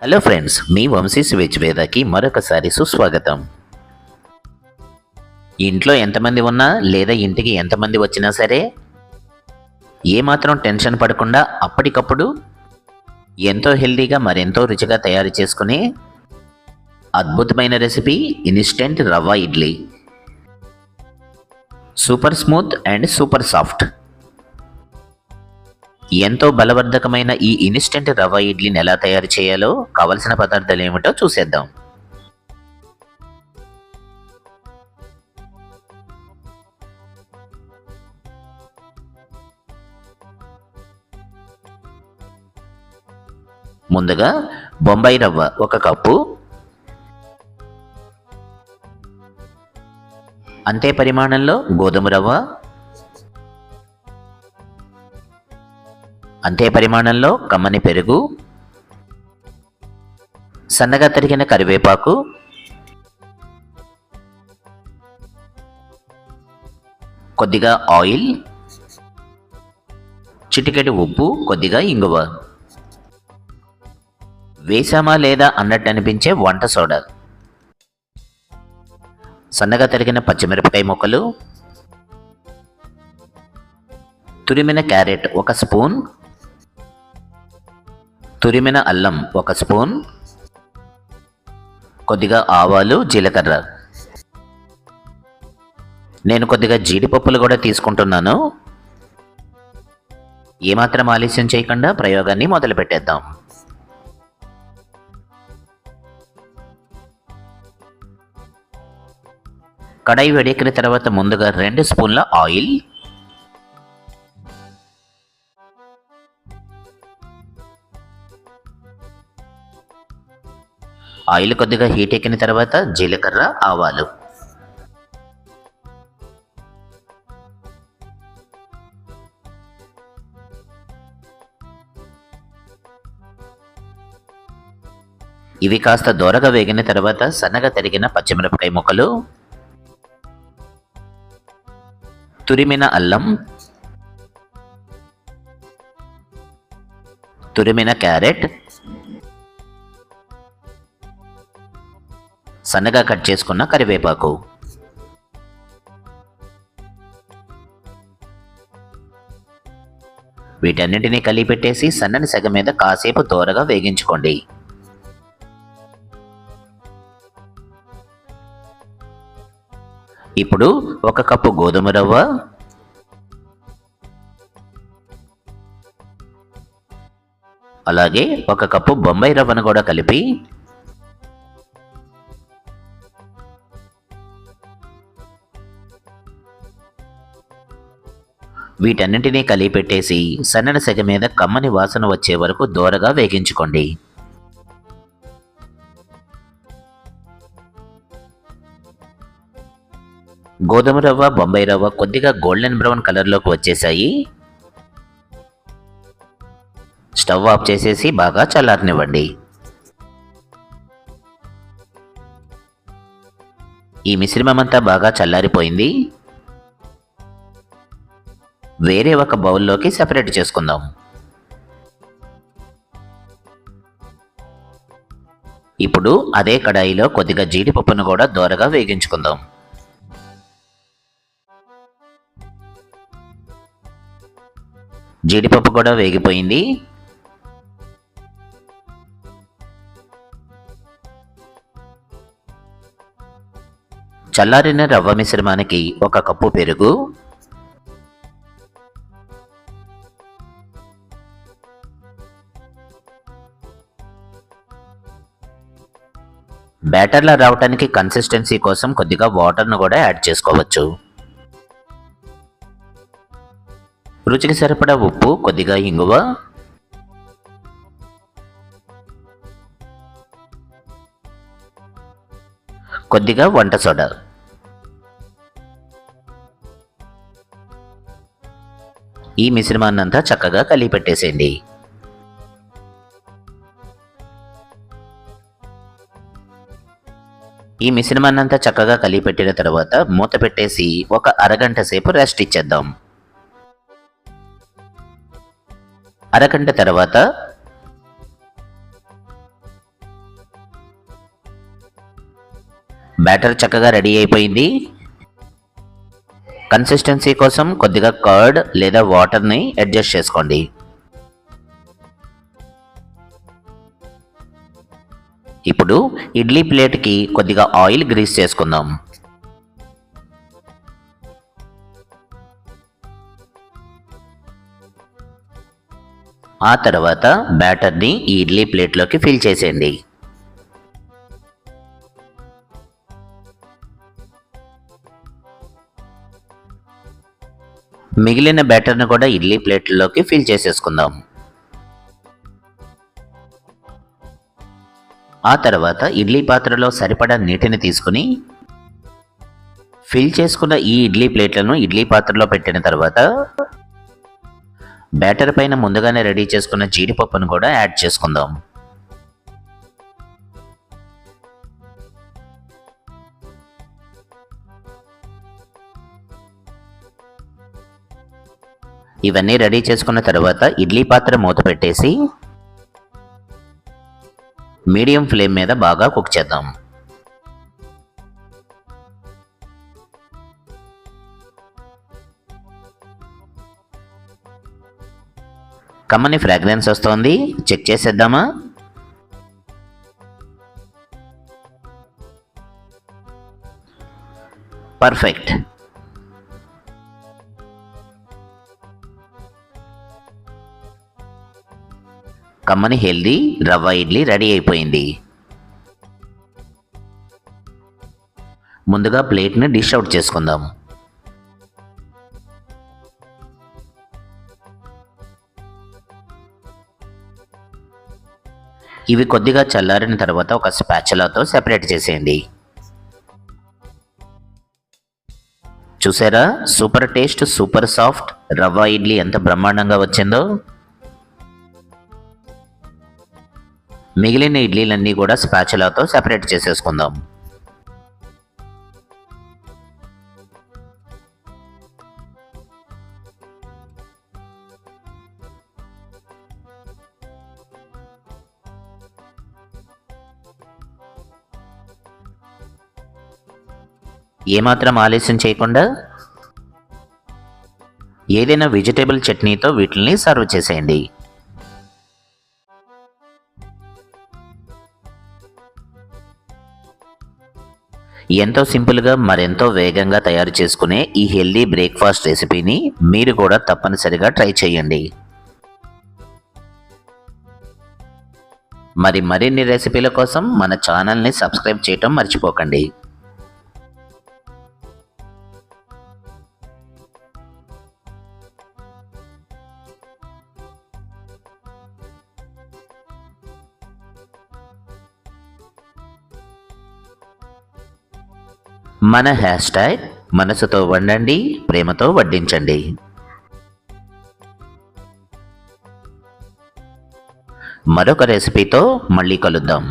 Hello friends, మీ వంశీ స్వేచ్ వేదకి మరొకసారి సుస్వాగతం. ఇంట్లో ఎంతమంది ఉన్నా లేదా ఇంటికి ఎంతమంది వచ్చినా సరే ఏమాత్రం టెన్షన్ పడకుండా అప్పటికప్పుడు ఎంతో హెల్దీగా మరెంతో రుచిగా తయారు చేసుకునే అద్భుతమైన రెసిపీ ఇన్స్టెంట్ రవ్వ idli. Super smooth and super soft, ఎంతో బలవర్ధకమైన ఈ ఇన్స్టెంట్ రవ్వ ఇడ్లీని ఎలా తయారు చేయాలో కావలసిన పదార్థాలు ఏమిటో చూసేద్దాం. ముందుగా బొంబాయి రవ్వ 1 కప్పు, అంతే పరిమాణంలో గోధుమ రవ్వ, అంతే పరిమాణంలో కమ్మని పెరుగు, సన్నగా తరిగిన కరివేపాకు, కొద్దిగా ఆయిల్, చిటికెడు ఉప్పు, కొద్దిగా ఇంగువ, వేసామా లేదా అన్నట్టు అనిపించే వంట సోడా, సన్నగా తరిగిన పచ్చిమిరపకాయ ముక్కలు, తురిమిన క్యారెట్ 1 స్పూన్, తురిమిన అల్లం 1 స్పూన్, కొద్దిగా ఆవాలు, జీలకర్ర. నేను కొద్దిగా జీడిపప్పులు కూడా తీసుకుంటున్నాను. ఏమాత్రం ఆలస్యం చేయకుండా ప్రయోగాన్ని మొదలు పెట్టేద్దాం. కడాయి వేడెక్కిన తర్వాత ముందుగా 2 స్పూన్ల ఆయిల్, ఆయిల్ కొద్దిగా హీట్ ఎక్కిన తర్వాత జీలకర్ర, ఆవాలు, ఇవి కాస్త దోరగా వేగిన తర్వాత సన్నగా తరిగిన పచ్చిమిరపకాయ ముక్కలు, తురిమిన అల్లం, తురిమిన క్యారెట్, సన్నగా కట్ చేసుకున్న కరివేపాకు. వీటన్నింటినీ కలిపెట్టేసి సన్నని సెగ మీద కాసేపు దోరగా వేగించుకోండి. ఇప్పుడు 1 కప్పు గోధుమ రవ్వ, అలాగే 1 కప్పు బొంబాయి రవ్వను కూడా కలిపి వీటన్నింటినీ కలిపెట్టేసి సన్నని సెగ మీద కమ్మని వాసన వచ్చే వరకు దోరగా వేగించుకోండి. గోధుమ రవ్వ, బొంబాయి రవ్వ కొద్దిగా గోల్డెన్ బ్రౌన్ కలర్లోకి వచ్చేసాయి. స్టవ్ ఆఫ్ చేసేసి బాగా చల్లారనివ్వండి. ఈ మిశ్రమం అంతా బాగా చల్లారిపోయింది. వేరే ఒక బౌల్లోకి సెపరేట్ చేసుకుందాం. ఇప్పుడు అదే కడాయిలో కొద్దిగా జీడిపప్పును కూడా దోరగా వేగించుకుందాం. జీడిపప్పు కూడా వేగిపోయింది. చల్లారిన రవ్వ మిశ్రమానికి 1 కప్పు పెరుగు, బ్యాటర్లా రావడానికి కన్సిస్టెన్సీ కోసం కొద్దిగా వాటర్ను కూడా యాడ్ చేసుకోవచ్చు. రుచికి సరిపడా ఉప్పు, కొద్దిగా ఇంగువ, కొద్దిగా వంట సోడా. ఈ మిశ్రమాన్నంతా చక్కగా కలిపెట్టేసేయండి. ఈ మిశ్రమాన్నంతా చక్కగా కలిపెట్టిన తర్వాత మూత పెట్టేసి 1 అరగంట సేపు రెస్ట్ ఇచ్చేద్దాం. అరగంట తర్వాత బ్యాటర్ చక్కగా రెడీ అయిపోయింది. కన్సిస్టెన్సీ కోసం కొద్దిగా కర్డ్ లేదా వాటర్ని అడ్జస్ట్ చేసుకోండి. ఇప్పుడు ఇడ్లీ ప్లేట్కి కొద్దిగా ఆయిల్ గ్రీస్ చేసుకుందాం. ఆ తర్వాత బ్యాటర్ని ఈ ఇడ్లీ ప్లేట్లోకి ఫిల్ చేసేయండి. మిగిలిన బ్యాటర్ని కూడా ఇడ్లీ ప్లేట్లోకి ఫిల్ చేసేసుకుందాం. ఆ తర్వాత ఇడ్లీ పాత్రలో సరిపడా నీటిని తీసుకుని ఫిల్ చేసుకున్న ఈ ఇడ్లీ ప్లేట్లను ఇడ్లీ పాత్రలో పెట్టిన తర్వాత బ్యాటర్ పైన ముందుగానే రెడీ చేసుకున్న జీడిపప్పును కూడా యాడ్ చేసుకుందాం. ఇవన్నీ రెడీ చేసుకున్న తర్వాత ఇడ్లీ పాత్ర మూత పెట్టేసి మీడియం ఫ్లేమ్ మీద బాగా కుక్ చేద్దాం. కమ్మని ఫ్రాగ్రెన్స్ వస్తోంది, చెక్ చేసేద్దామా? పర్ఫెక్ట్. కమ్మని హెల్దీ రవ్వ ఇడ్లీ రెడీ అయిపోయింది. ముందుగా ప్లేట్ని డిష్ అవుట్ చేసుకుందాం. ఇవి కొద్దిగా చల్లారిన తర్వాత ఒక స్పాచులాతో సెపరేట్ చేసేయండి. చూసారా, సూపర్ టేస్ట్, సూపర్ సాఫ్ట్ రవ్వ ఇడ్లీ ఎంత బ్రహ్మాండంగా వచ్చిందో. మిగిలిన ఇడ్లీలన్నీ కూడా స్పాచులాతో సెపరేట్ చేసేసుకుందాం. ఏమాత్రం ఆలస్యం చేయకుండా ఏదైనా వెజిటేబుల్ చట్నీతో వీటిని సర్వ్ చేసేయండి. ఎంతో సింపుల్గా మరెంతో వేగంగా తయారు చేసుకునే ఈ హెల్దీ బ్రేక్ఫాస్ట్ రెసిపీని మీరు కూడా తప్పనిసరిగా ట్రై చేయండి. మరిన్ని రెసిపీల కోసం మన ఛానల్ని సబ్స్క్రైబ్ చేయటం మర్చిపోకండి. మన హ్యాష్ట్యాగ్ మనసుతో వండండి, ప్రేమతో వడ్డించండి. మరొక రెసిపీతో మళ్ళీ కలుద్దాం.